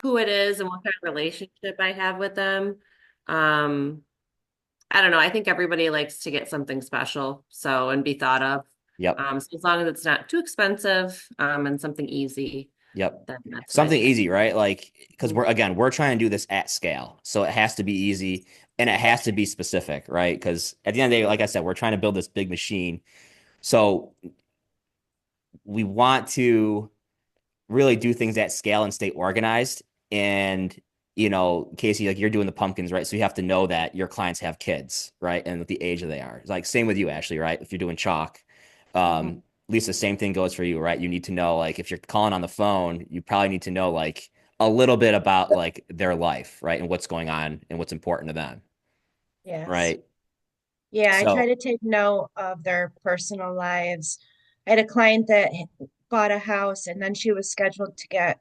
who it is and what kind of relationship I have with them. Um, I don't know. I think everybody likes to get something special, so and be thought of. Yep. So as long as it's not too expensive, and something easy, Yep. then that's what I Something think. easy, right? Like, because we're trying to do this at scale. So it has to be easy and it has to be specific, right? Because at the end of the day, like I said, we're trying to build this big machine. So we want to really do things at scale and stay organized. And, Casey, like you're doing the pumpkins, right? So you have to know that your clients have kids, right? And what the age that they are. It's like same with you, Ashley, right? If you're doing chalk, Mhm. at least the same thing goes for you, right? You need to know, like, if you're calling on the phone, you probably need to know, like, a little bit about like their life, right? And what's going on and what's important to them, Yes. right? Yeah, I try So, to take note of their personal lives. I had a client that bought a house and then she was scheduled to get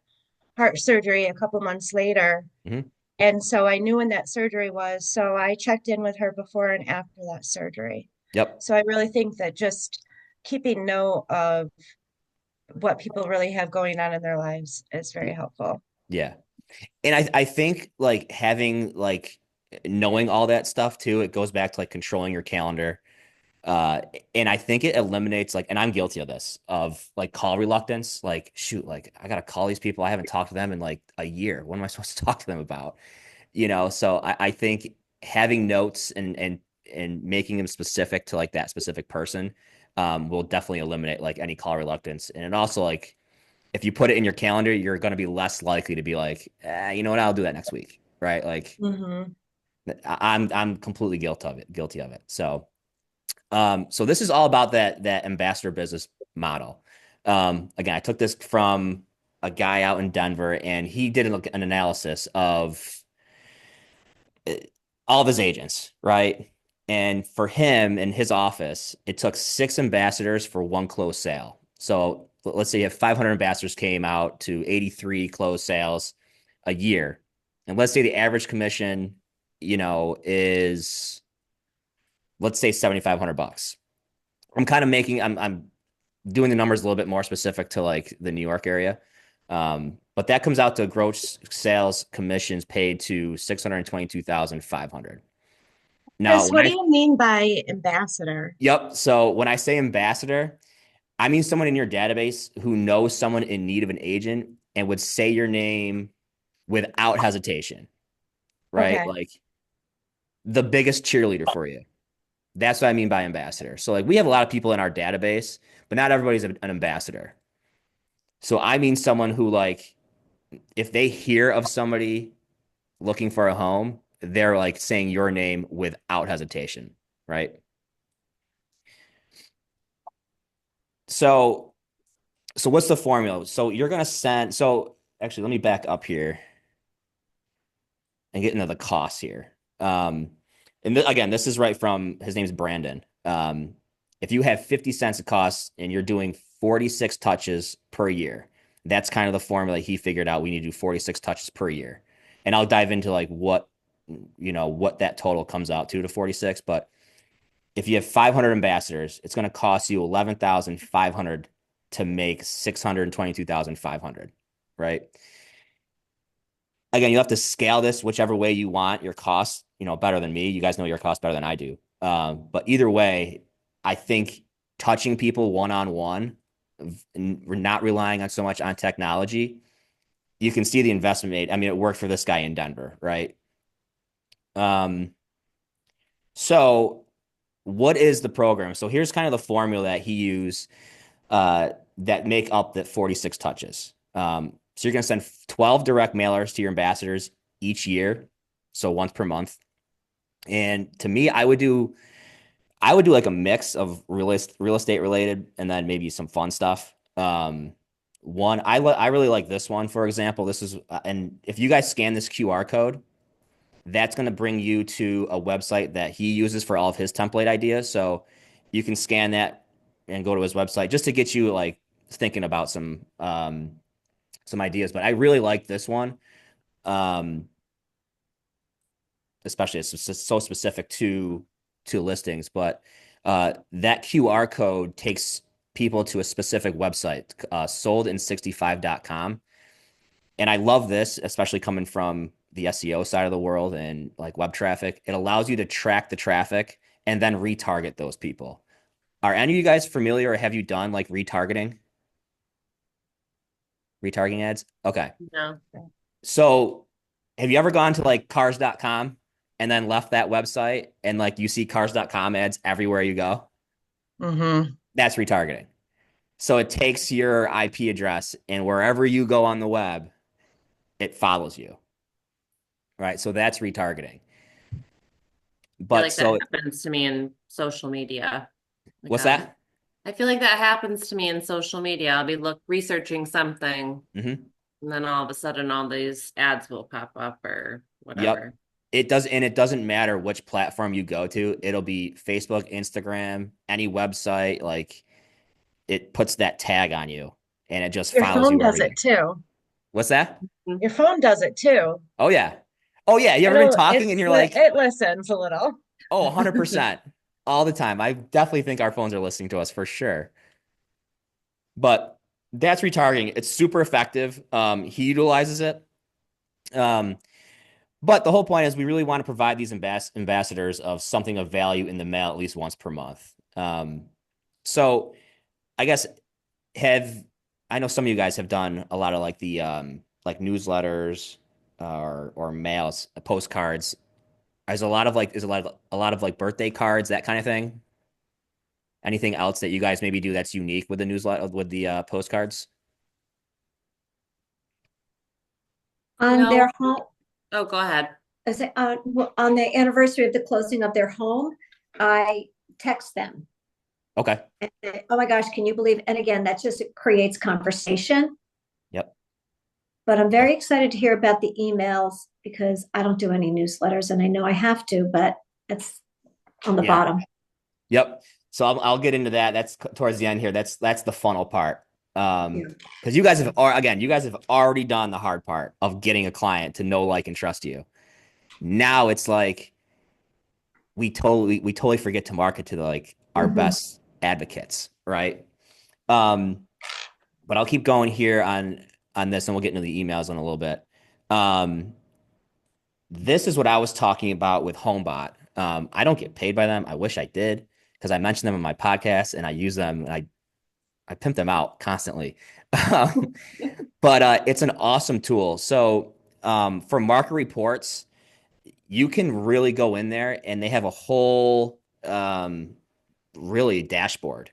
heart surgery a couple months later. mhm. And so I knew when that surgery was. So I checked in with her before and after that surgery. Yep. So I really think that just keeping note of what people really have going on in their lives is very helpful. Yeah. And I think like having like knowing all that stuff too, it goes back to like controlling your calendar. Uh, and I think it eliminates like, and I'm guilty of this, of like call reluctance. Like, shoot, like I gotta call these people. I haven't talked to them in like a year. What am I supposed to talk to them about? So I think having notes and making them specific to like that specific person will definitely eliminate like any call reluctance. And it also like if you put it in your calendar, you're going to be less likely to be like, you know what, I'll do that next week, right? Like Hmm. I'm completely guilty of it. So this is all about that ambassador business model. Again, I took this from a guy out in Denver, and he did an analysis of uh, all of his agents, right? And for him in his office, it took six ambassadors for one closed sale. So let's say you have 500 ambassadors came out to 83 closed sales a year. And let's say the average commission, is let's say 7,500 bucks. I'm doing the numbers a little bit more specific to like the New York area. But that comes out to gross sales commissions paid to 622,500. Now, Chris, what do you mean by ambassador? yep. So when I say ambassador, I mean someone in your database who knows someone in need of an agent and would say your name without hesitation, right? Okay. Like the biggest cheerleader for you. That's what I mean by ambassador. So like we have a lot of people in our database, but not everybody's an ambassador. So I mean someone who like if they hear of somebody looking for a home, they're like saying your name without hesitation, right? So so what's the formula? So you're gonna send. So actually, let me back up here and get into the costs here. And again, this is right from his name's Brandon. If you have 50 cents it costs and you're doing 46 touches per year, that's kind of the formula he figured out. We need to do 46 touches per year, and I'll dive into like what that total comes out to 46. But if you have 500 ambassadors, it's going to cost you 11,500 to make 622,500, right? Again, you have to scale this whichever way you want your costs, better than me. You guys know your costs better than I do. But either way, I think touching people one on one, we're not relying on so much on technology. You can see the investment made. I mean, it worked for this guy in Denver, right? Um, so what is the program? So here's kind of the formula that he used that make up the 46 touches. So you're going to send 12 direct mailers to your ambassadors each year, so once per month. And to me, I would do like a mix of real estate related and then maybe some fun stuff. I really like this one, for example. This is and if you guys scan this QR code, that's going to bring you to a website that he uses for all of his template ideas. So you can scan that and go to his website just to get you like thinking about some ideas. But I really like this one, um, especially it's so specific to listings. But that QR code takes people to a specific website, soldin65.com. And I love this, especially coming from the SEO side of the world and like web traffic. It allows you to track the traffic and then retarget those people. Are any of you guys familiar or have you done like retargeting ads? Okay. No. So have you ever gone to like cars.com and then left that website and like you see cars.com ads everywhere you go? Mm-hmm. That's retargeting. So it takes your IP address and wherever you go on the web, it follows you. Right. So that's retargeting. I feel But like that so happens to me in social media. Like what's that? I feel like that happens to me in social media. I'll be researching something, Mm-hmm. and then all of a sudden all these ads will pop up or Yep. whatever. It does, and it doesn't matter which platform you go to. It'll be Facebook, Instagram, any website. Like it puts that tag on you, and it just Your follows phone you wherever does you. it too. What's that? Your phone does it too. Oh yeah, oh yeah. You ever been talking and you're like, It listens a little. oh, 100% all the time. I definitely think our phones are listening to us for sure. But that's retargeting. It's super effective. He utilizes it. Um, But the whole point is we really want to provide these ambassadors of something of value in the mail at least once per month. So I guess have I know some of you guys have done a lot of like the like newsletters or mails, postcards. There's a lot of like a lot of like birthday cards, that kind of thing. Anything else that you guys maybe do that's unique with the newsletter with the postcards? On No. their home, Oh, go ahead. on the anniversary of the closing of their home, I text them. Okay. And say, oh my gosh, can you believe? And again, that just creates conversation. Yep. But I'm Yep. very excited to hear about the emails because I don't do any newsletters and I know I have to, but it's on the Yeah. bottom. Yep. So I'll get into that. That's towards the end here. That's the funnel part. Yeah. Because you guys have already done the hard part of getting a client to know, like, and trust you. Now it's like we totally forget to market to like our Mhm. best advocates, right? Um, but I'll keep going here on this, and we'll get into the emails in a little bit. Um, this is what I was talking about with HomeBot. I don't get paid by them. I wish I did because I mention them in my podcast and I use them and I pimp them out constantly. But it's an awesome tool. So for market reports, you can really go in there and they have a whole really dashboard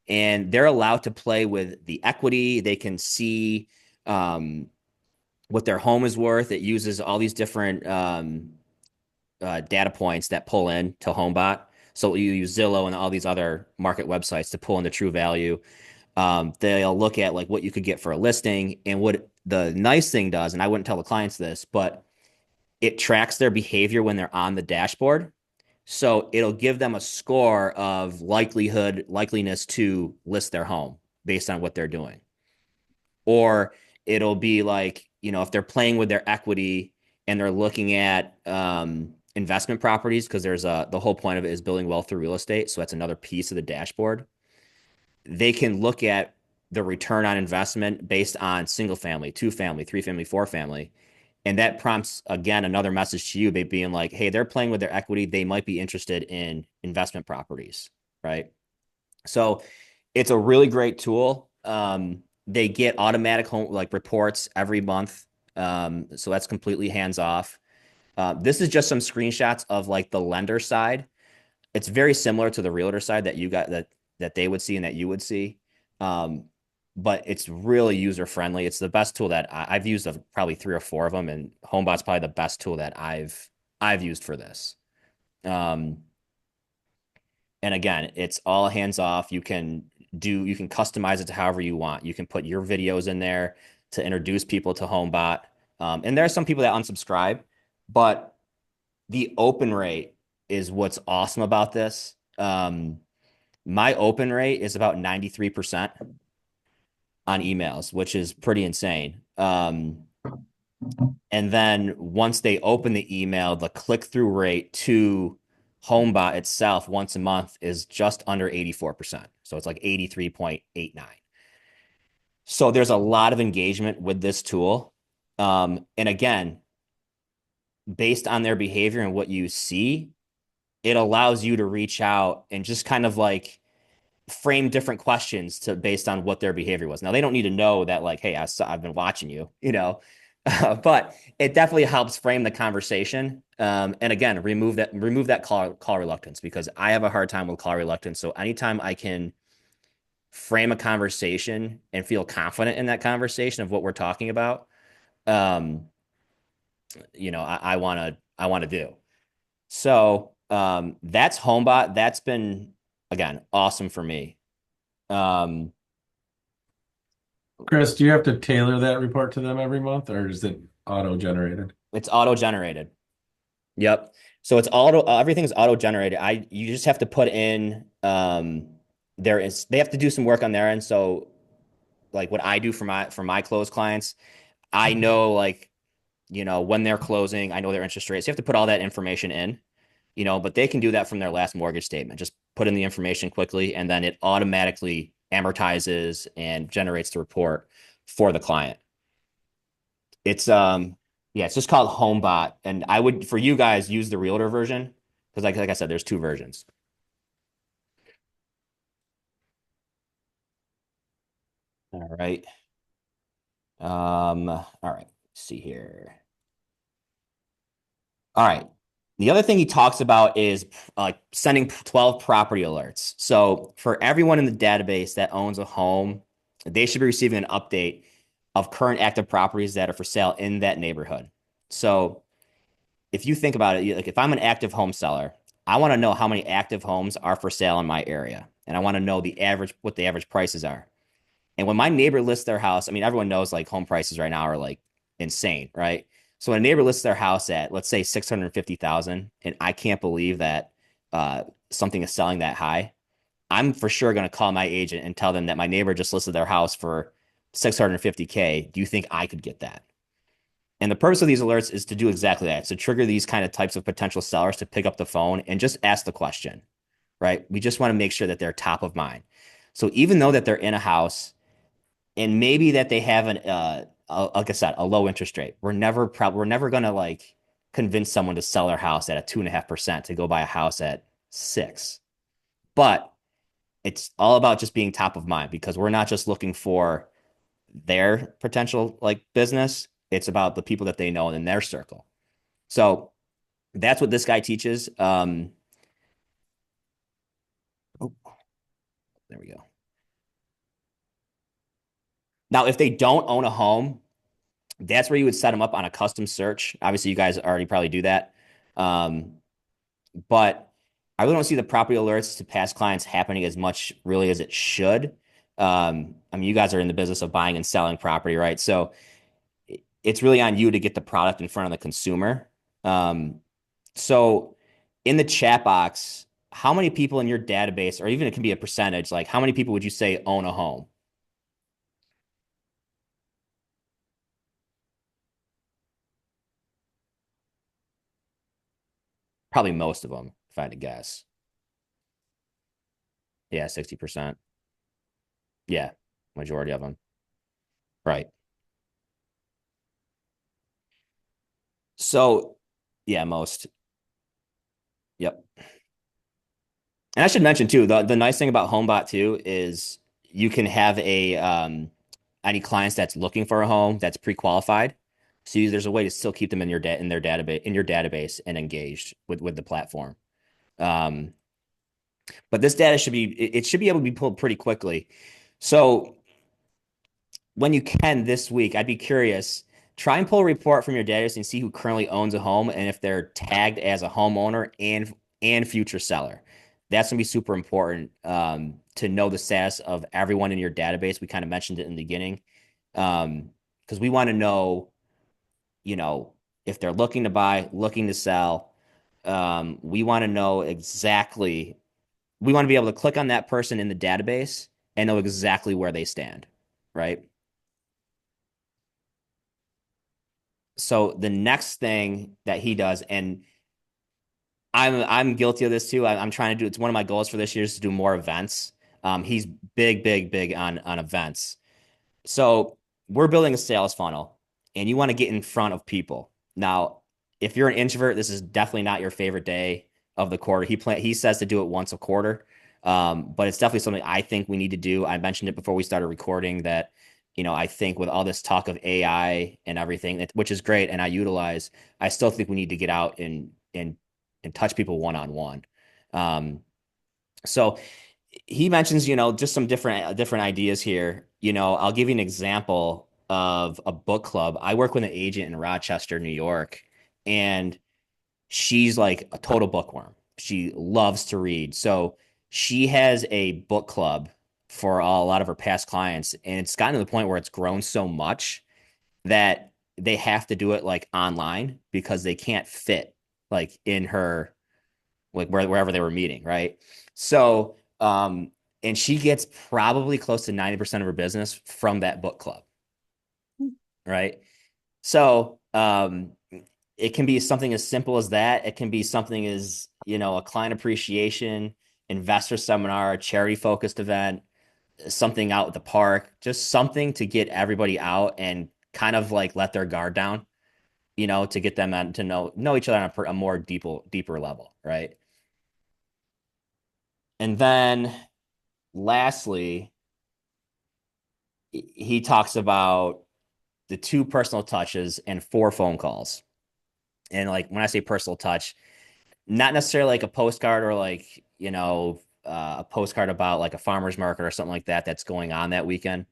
and they're allowed to play with the equity. They can see what their home is worth. It uses all these different data points that pull in to HomeBot. So you use Zillow and all these other market websites to pull in the true value. They'll look at like what you could get for a listing and what the nice thing does, and I wouldn't tell the clients this, but it tracks their behavior when they're on the dashboard. So it'll give them a score of likeliness to list their home based on what they're doing. Or it'll be like, if they're playing with their equity and they're looking at investment properties, because the whole point of it is building wealth through real estate. So that's another piece of the dashboard. They can look at the return on investment based on single family, two family, three family, four family. And that prompts, again, another message to you, being like, hey, they're playing with their equity. They might be interested in investment properties, right? So it's a really great tool. They get automatic home like reports every month. So that's completely hands off. This is just some screenshots of like the lender side. It's very similar to the realtor side that you got that they would see and that you would see. Um, but it's really user friendly. It's the best tool that I've used of probably three or four of them, and HomeBot's probably the best tool that I've used for this. Um, and again, it's all hands off. You can customize it to however you want. You can put your videos in there to introduce people to HomeBot. And there are some people that unsubscribe, but the open rate is what's awesome about this. My open rate is about 93% on emails, which is pretty insane. And then once they open the email, the click through rate to HomeBot itself once a month is just under 84%. So it's like 83.89. So there's a lot of engagement with this tool. And again, based on their behavior and what you see, it allows you to reach out and just kind of like frame different questions to based on what their behavior was. Now they don't need to know that like, hey, I've been watching you, but it definitely helps frame the conversation. And again, remove that call reluctance, because I have a hard time with call reluctance. So anytime I can frame a conversation and feel confident in that conversation of what we're talking about, um, I want to do. So that's HomeBot. That's been again awesome for me. Um, Chris, do you have to tailor that report to them every month, or is it auto-generated? it's auto generated. Yep. So it's everything's auto generated. You just have to put in they have to do some work on their end. So like what I do for my closed clients, I know like when they're closing, I know their interest rates. You have to put all that information in, but they can do that from their last mortgage statement. Just put in the information quickly, and then it automatically amortizes and generates the report for the client. It's yeah, it's just called HomeBot, and I would for you guys use the Realtor version because like I said, there's two versions. All right. All right. Let's see here. All right. The other thing he talks about is sending 12 property alerts. So for everyone in the database that owns a home, they should be receiving an update of current active properties that are for sale in that neighborhood. So if you think about it, like if I'm an active home seller, I want to know how many active homes are for sale in my area. And I want to know what the average prices are. And when my neighbor lists their house, I mean, everyone knows like home prices right now are like insane, right? So when a neighbor lists their house at, let's say 650,000, and I can't believe that something is selling that high, I'm for sure going to call my agent and tell them that my neighbor just listed their house for 650K. Do you think I could get that? And the purpose of these alerts is to do exactly that. It's to trigger these kind of types of potential sellers to pick up the phone and just ask the question, right? We just want to make sure that they're top of mind. So even though that they're in a house and maybe that they have like I said, a low interest rate, we're never going to like convince someone to sell their house at a 2.5% to go buy a house at 6. But it's all about just being top of mind because we're not just looking for their potential like business. It's about the people that they know in their circle. So that's what this guy teaches. Oh, there we go. Now, if they don't own a home, that's where you would set them up on a custom search. Obviously, you guys already probably do that. But I really don't see the property alerts to past clients happening as much really as it should. I mean, you guys are in the business of buying and selling property, right? So it's really on you to get the product in front of the consumer. So in the chat box, how many people in your database, or even it can be a percentage, like how many people would you say own a home? Probably most of them, if I had to guess. Yeah, 60%. Yeah, majority of them. Right. So, yeah, most. Yep. And I should mention too, the nice thing about HomeBot too is you can have any clients that's looking for a home that's pre-qualified. So there's a way to still keep them in their database and engaged with the platform. Um, but this data should be able to be pulled pretty quickly. So when you can this week, I'd be curious. Try and pull a report from your database and see who currently owns a home and if they're tagged as a homeowner and future seller. That's gonna be super important to know the status of everyone in your database. We kind of mentioned it in the beginning because we want to know, you know, if they're looking to buy, looking to sell. We want to know exactly. We want to be able to click on that person in the database and know exactly where they stand, right? So the next thing that he does, and I'm guilty of this too. I'm trying to do. It's one of my goals for this year is to do more events. He's big on events. So we're building a sales funnel, and you want to get in front of people. Now, if you're an introvert, this is definitely not your favorite day of the quarter. He says to do it once a quarter. But it's definitely something I think we need to do. I mentioned it before we started recording that, I think with all this talk of AI and everything, which is great and I utilize, I still think we need to get out and touch people one-on-one. So he mentions, just some different ideas here. I'll give you an example of a book club. I work with an agent in Rochester, New York, and she's like a total bookworm. She loves to read. So she has a book club for a lot of her past clients, and it's gotten to the point where it's grown so much that they have to do it like online because they can't fit like in her like wherever they were meeting, right? So, and she gets probably close to 90% of her business from that book club, right? So, it can be something as simple as that. It can be something as, a client appreciation, investor seminar, a charity focused event, something out at the park, just something to get everybody out and kind of like let their guard down, to get them to know each other on a more deeper level, right? And then lastly, he talks about the 2 personal touches and 4 phone calls. And like when I say personal touch, not necessarily like a postcard or like, a postcard about like a farmer's market or something like that that's going on that weekend.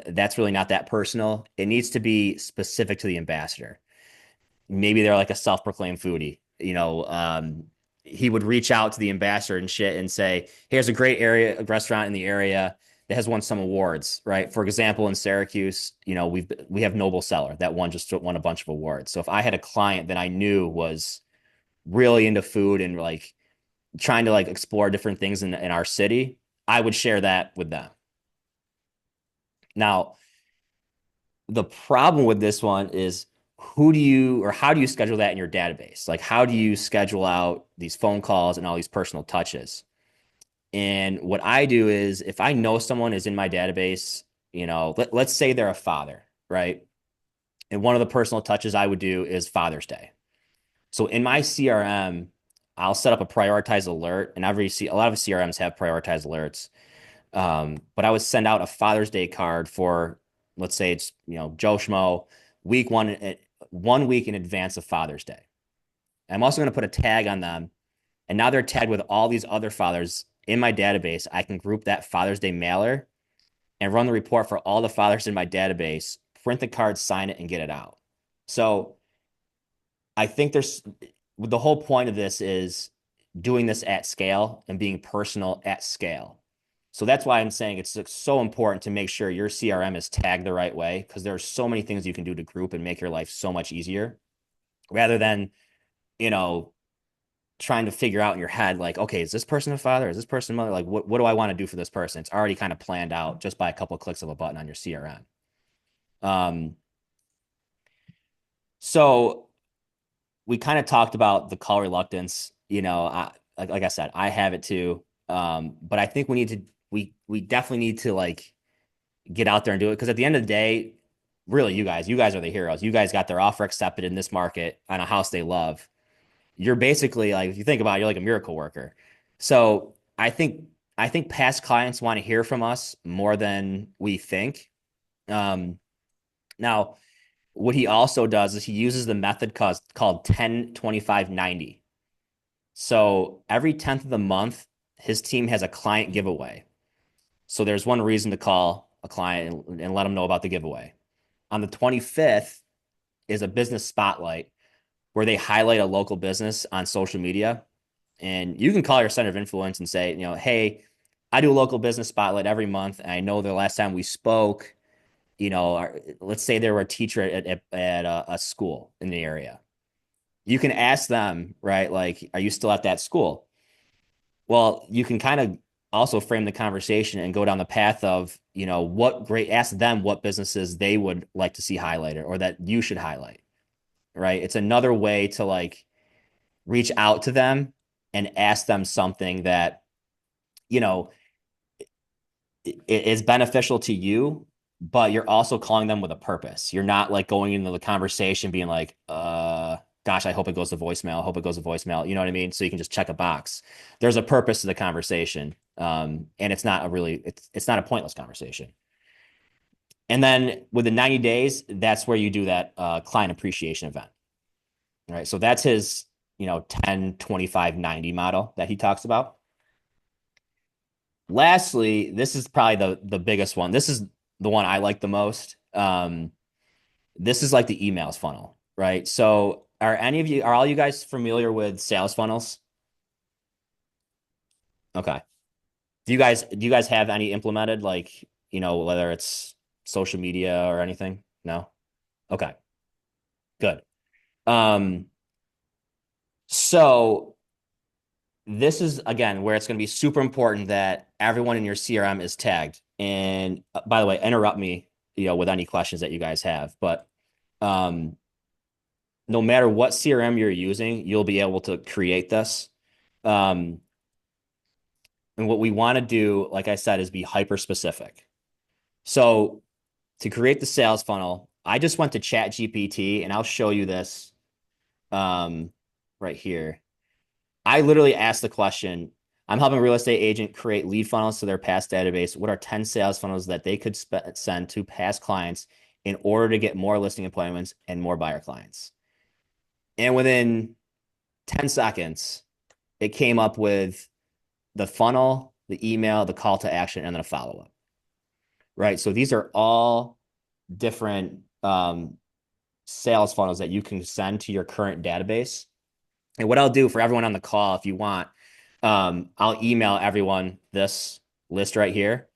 That's really not that personal. It needs to be specific to the ambassador. Maybe they're like a self-proclaimed foodie. He would reach out to the ambassador and shit and say, here's a great a restaurant in the area that has won some awards, right? For example, in Syracuse, we have Noble Cellar that won a bunch of awards. So if I had a client that I knew was really into food and like trying to like explore different things in our city, I would share that with them. Now, the problem with this one is how do you schedule that in your database? Like, how do you schedule out these phone calls and all these personal touches? And what I do is if I know someone is in my database, let's say they're a father, right? And one of the personal touches I would do is Father's Day. So in my CRM, I'll set up a prioritized alert, and a lot of CRMs have prioritized alerts. But I would send out a Father's Day card for, let's say it's, Joe Schmo, week 1 week in advance of Father's Day. I'm also going to put a tag on them. And now they're tagged with all these other fathers in my database. I can group that Father's Day mailer and run the report for all the fathers in my database, print the card, sign it, and get it out. So I think the whole point of this is doing this at scale and being personal at scale. So that's why I'm saying it's so important to make sure your CRM is tagged the right way, because there are so many things you can do to group and make your life so much easier rather than, trying to figure out in your head, like, okay, is this person a father? Is this person a mother? Like, what do I want to do for this person? It's already kind of planned out just by a couple of clicks of a button on your CRM. So we kind of talked about the call reluctance. Like I said, I have it too. But I think we definitely need to like get out there and do it, because at the end of the day, really, you guys are the heroes. You guys got their offer accepted in this market on a house they love. You're basically like, if you think about it, you're like a miracle worker. So I think past clients want to hear from us more than we think. Now, what he also does is he uses the method called 10, 25, 90. So every 10th of the month, his team has a client giveaway. So there's one reason to call a client and let them know about the giveaway. On the 25th is a business spotlight where they highlight a local business on social media. And you can call your center of influence and say, hey, I do a local business spotlight every month. And I know the last time we spoke, let's say they were a teacher at a school in the area. You can ask them, right? Like, are you still at that school? Well, you can kind of also frame the conversation and go down the path of, ask them what businesses they would like to see highlighted or that you should highlight, right? It's another way to like reach out to them and ask them something that, is beneficial to you, but you're also calling them with a purpose. You're not like going into the conversation being like, gosh, I hope it goes to voicemail. I hope it goes to voicemail. You know what I mean? So you can just check a box. There's a purpose to the conversation. And it's not a really, it's not a pointless conversation. And then with the 90 days, that's where you do that client appreciation event. All right. So that's his, 10, 25, 90 model that he talks about. Lastly, this is probably the biggest one. This is the one I like the most. This is like the emails funnel, right? So are all you guys familiar with sales funnels? Okay. Do you guys have any implemented, like, whether it's social media or anything? No? Okay, good. Um, so this is again where it's going to be super important that everyone in your CRM is tagged. And by the way, interrupt me, with any questions that you guys have. But um, no matter what CRM you're using, you'll be able to create this. Um, and what we want to do, like I said, is be hyper specific. So to create the sales funnel, I just went to ChatGPT and I'll show you this right here. I literally asked the question, I'm helping a real estate agent create lead funnels to their past database. What are 10 sales funnels that they could send to past clients in order to get more listing appointments and more buyer clients? And within 10 seconds, it came up with the funnel, the email, the call to action, and then a follow-up. Right. So these are all different sales funnels that you can send to your current database. And what I'll do for everyone on the call, if you want, I'll email everyone this list right here.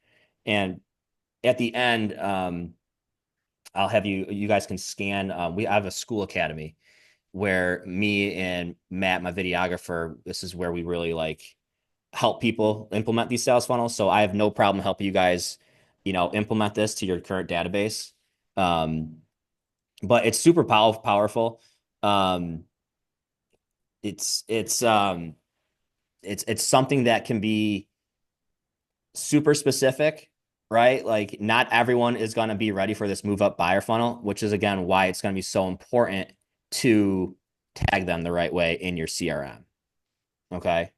And at the end, I'll have you guys can scan. I have a school academy where me and Matt, my videographer, this is where we really like help people implement these sales funnels. So I have no problem helping you guys, implement this to your current database. But it's super powerful. Um, it's something that can be super specific, right? Like not everyone is going to be ready for this move up buyer funnel, which is again why it's going to be so important to tag them the right way in your CRM. Okay.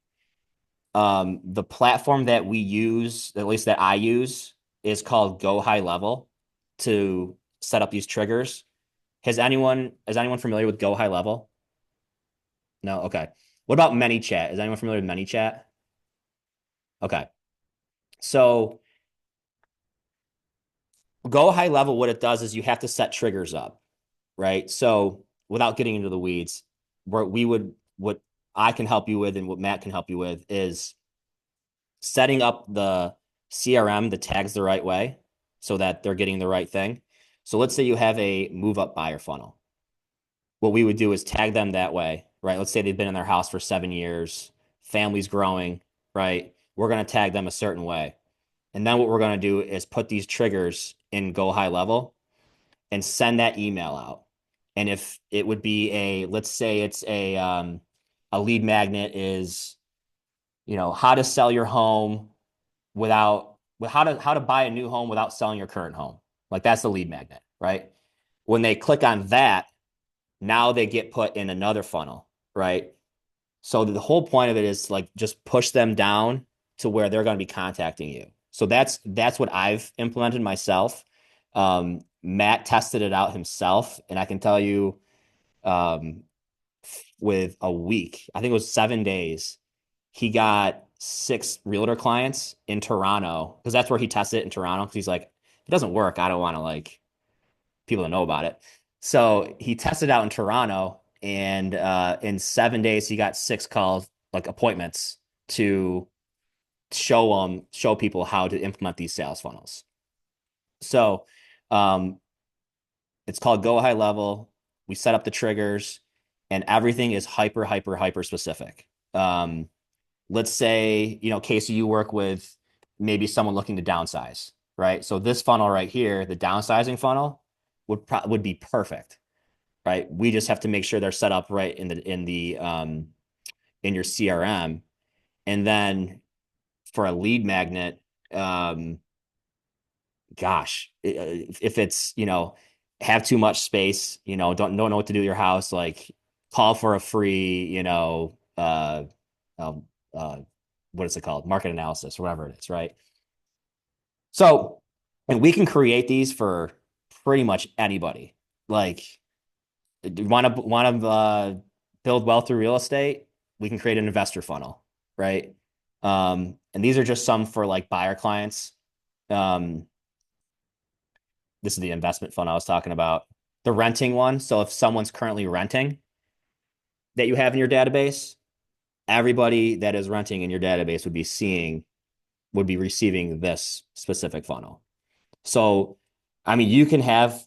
The platform that we use, at least that I use, is called Go High Level to set up these triggers. Is anyone familiar with Go High Level? No? Okay. What about ManyChat? Is anyone familiar with ManyChat? Okay. So Go High Level, what it does is you have to set triggers up, right? So without getting into the weeds, what I can help you with and what Matt can help you with is setting up the CRM, the tags the right way so that they're getting the right thing. So let's say you have a move up buyer funnel. What we would do is tag them that way, right? Let's say they've been in their house for 7 years, family's growing, right? We're going to tag them a certain way. And then what we're going to do is put these triggers in Go High Level and send that email out. And if it would be let's say it's a lead magnet is, how to sell your home how to buy a new home without selling your current home. Like that's the lead magnet, right? When they click on that, now they get put in another funnel, right? So the whole point of it is like just push them down to where they're going to be contacting you. So that's what I've implemented myself. Matt tested it out himself, and I can tell you, with a week, I think it was 7 days, he got 6 realtor clients in Toronto because that's where he tested it in Toronto. Because he's like, if it doesn't work, I don't want to like people to know about it. So he tested out in Toronto, and in 7 days, he got 6 calls, like appointments, to show people how to implement these sales funnels. So it's called Go High Level. We set up the triggers, and everything is hyper specific. Let's say, Casey, you work with maybe someone looking to downsize, right? So this funnel right here, the downsizing funnel, would be perfect, right? We just have to make sure they're set up right in your CRM. And then for a lead magnet, gosh, if it's, have too much space, don't know what to do with your house, like call for a free, um, uh, what is it called? Market analysis or whatever it is, right? So, and we can create these for pretty much anybody. Like, want to build wealth through real estate? We can create an investor funnel, right? And these are just some for like buyer clients. Um, this is the investment fund I was talking about. The renting one. So if someone's currently renting that you have in your database, everybody that is renting in your database would be receiving this specific funnel. So, I mean, you can have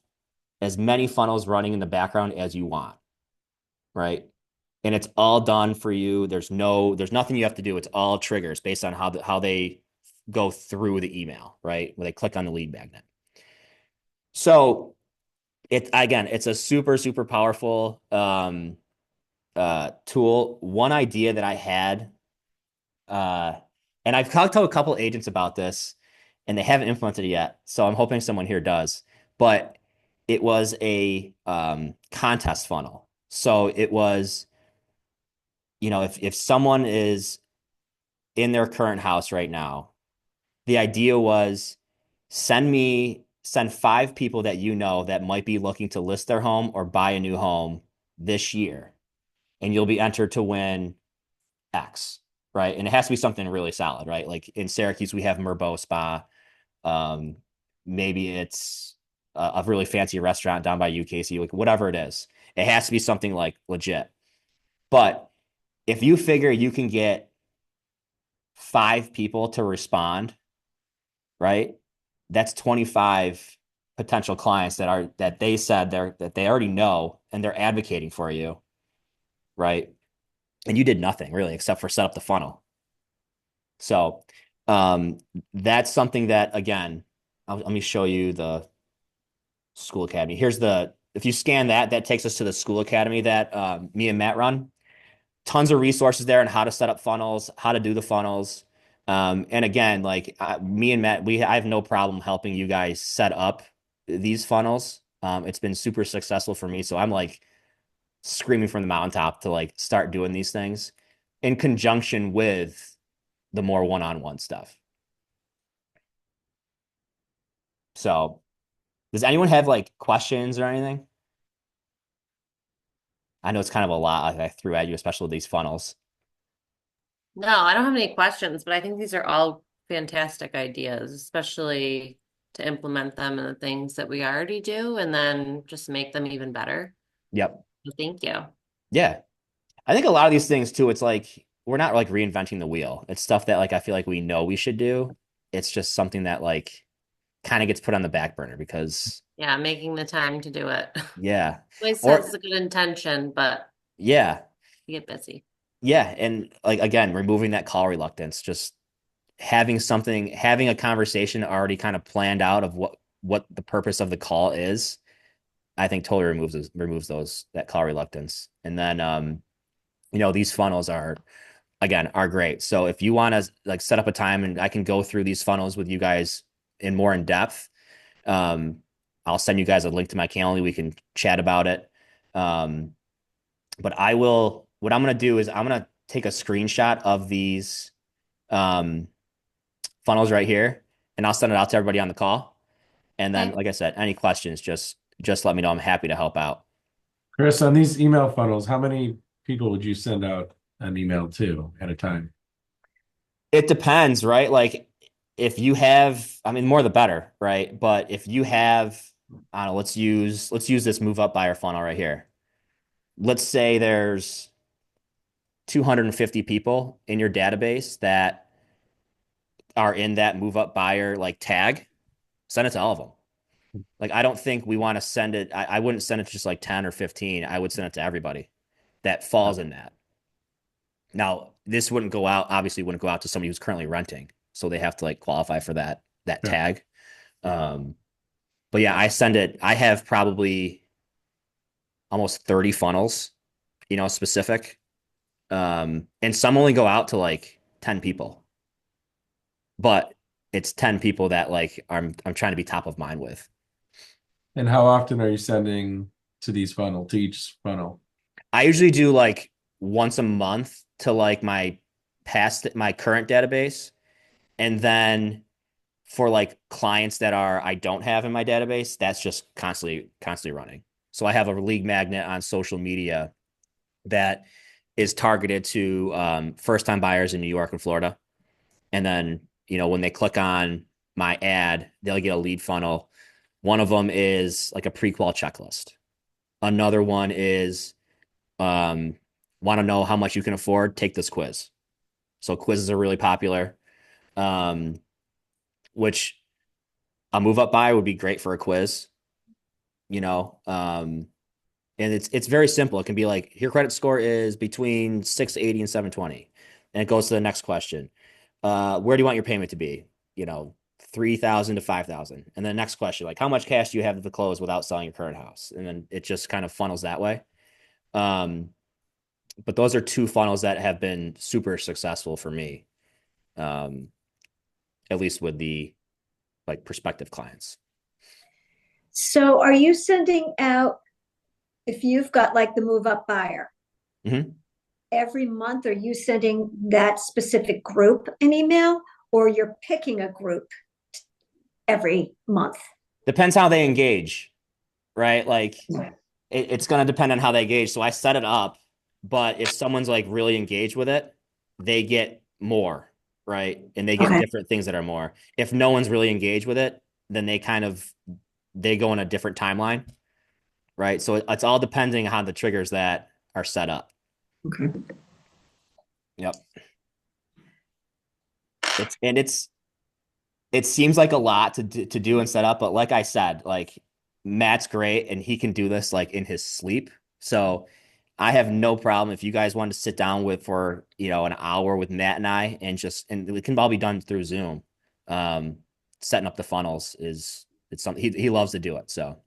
as many funnels running in the background as you want, right? And it's all done for you. There's nothing you have to do. It's all triggers based on how they go through the email, right? When they click on the lead magnet. So it's a super, super powerful tool. One idea that I had, uh, and I've talked to a couple agents about this, and they haven't implemented it yet. So I'm hoping someone here does. But it was a contest funnel. So it was, if someone is in their current house right now, the idea was send 5 people that that might be looking to list their home or buy a new home this year, and you'll be entered to win X, right? And it has to be something really solid, right? Like in Syracuse, we have Merbeau Spa. Um, Maybe it's a really fancy restaurant down by UKC, like whatever it is. It has to be something like legit. But if you figure you can get 5 people to respond, right? That's 25 potential clients that they said that they already know and they're advocating for you, right? And you did nothing really except for set up the funnel. So that's something that, again, let me show you the School Academy. If you scan that takes us to the School Academy that me and Matt run. Tons of resources there on how to set up funnels, how to do the funnels. And again, like me and Matt, I have no problem helping you guys set up these funnels. It's been super successful for me. So I'm like screaming from the mountaintop to like start doing these things in conjunction with the more one-on-one stuff. So does anyone have like questions or anything? I know it's kind of a lot I threw at you, especially with these funnels. No, I don't have any questions, but I think these are all fantastic ideas, especially to implement them in the things that we already do and then just make them even better. Yep. So thank you. Yeah. I think a lot of these things too, it's like we're not like reinventing the wheel. It's stuff that like I feel like we know we should do. It's just something that like kind of gets put on the back burner because Yeah, making the time to do it. yeah. Always has Or a good intention, but yeah. you get busy. Yeah. And like again, removing that call reluctance, just having a conversation already kind of planned out of what the purpose of the call is, I think totally removes that call reluctance. And then these funnels are great. So if you want to like set up a time and I can go through these funnels with you guys in depth, um, I'll send you guys a link to my Calendly. We can chat about it. Um, but what I'm going to do is I'm going to take a screenshot of these um, funnels right here and I'll send it out to everybody on the call. And then, Okay. like I said, any questions, just let me know. I'm happy to help out. Chris, on these email funnels, how many people would you send out an email to at a time? It depends, right? Like if you have, I mean, more the better, right? But if you have, I don't know, let's use this move up buyer funnel right here. Let's say there's 250 people in your database that are in that move up buyer like tag. Send it to all of them. Like I don't think we want to send it. I wouldn't send it to just like 10 or 15. I would send it to everybody that falls in that. Now, this obviously wouldn't go out to somebody who's currently renting. So they have to like qualify for that Yeah. tag. But yeah, I have probably almost 30 funnels, specific. And some only go out to like 10 people. But it's 10 people that like I'm trying to be top of mind with. And how often are you sending to each funnel? I usually do like once a month to like my current database. And then for like clients that I don't have in my database, that's just constantly running. So I have a league magnet on social media that is targeted to first time buyers in New York and Florida. And then, when they click on my ad, they'll get a lead funnel. One of them is like a pre-qual checklist. Another one is want to know how much you can afford? Take this quiz. So quizzes are really popular, which a move up buy would be great for a quiz, and it's very simple. It can be like, your credit score is between 680 and 720. And it goes to the next question. Where do you want your payment to be? 3,000 to 5,000. And then the next question, like, how much cash do you have to close without selling your current house? And then it just kind of funnels that way. But those are two funnels that have been super successful for me. At least with the like prospective clients. So are you sending out, if you've got like the move up buyer, every month, are you sending that specific group an email, or you're picking a group every month? Depends how they engage, right? Like it's going to depend on how they engage. So I set it up, but if someone's like really engaged with it, they get more, right? And they get different things that are more. If no one's really engaged with it, then they go on a different timeline, right? So it's all depending on how the triggers that are set up. Okay. Yep. It seems like a lot to do and set up, but like I said, like Matt's great and he can do this like in his sleep. So I have no problem if you guys want to sit down for an hour with Matt and I, and it can all be done through Zoom. Setting up the funnels it's something he loves to do it. So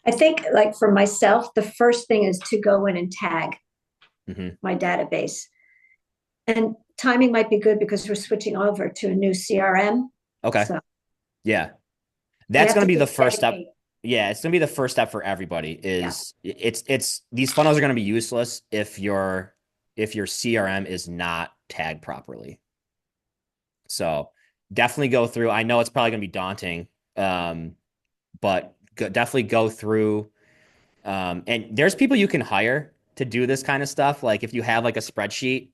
I think, like, for myself, the first thing is to go in and tag my database. And timing might be good because we're switching over to a new CRM. Okay. So yeah, that's going to be the first step. dedicate. Yeah, it's going to be the first step for everybody. It's these funnels are going to be useless if your CRM is not tagged properly. So definitely go through. I know it's probably going to be daunting, but definitely go through. And there's people you can hire to do this kind of stuff. Like if you have like a spreadsheet,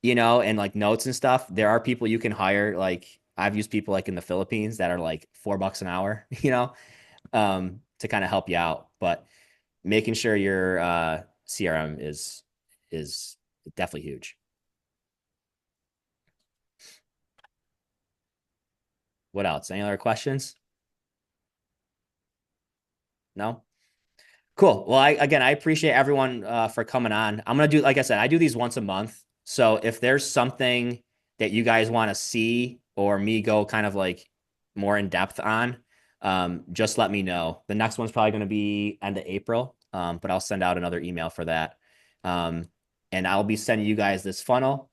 and like notes and stuff, there are people you can hire. Like I've used people like in the Philippines that are like $4 an hour, to kind of help you out. But making sure your CRM is definitely huge. What else? Any other questions? No? Cool. Well, I appreciate everyone for coming on. I'm going to do, like I said, I do these once a month. So if there's something that you guys want to see or me go kind of like more in depth on, just let me know. The next one's probably going to be end of April, but I'll send out another email for that. And I'll be sending you guys this funnel.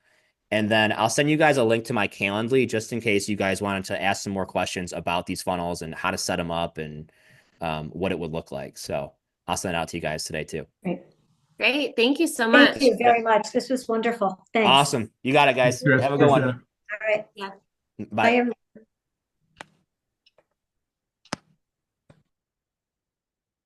And then I'll send you guys a link to my Calendly just in case you guys wanted to ask some more questions about these funnels and how to set them up and what it would look like. So I'll send it out to you guys today too. Great. Thank you so much. Thank you very much. This was wonderful. Thanks. Awesome. You got it, guys. Have a good one. All right. Yeah. Bye. Bye, everyone.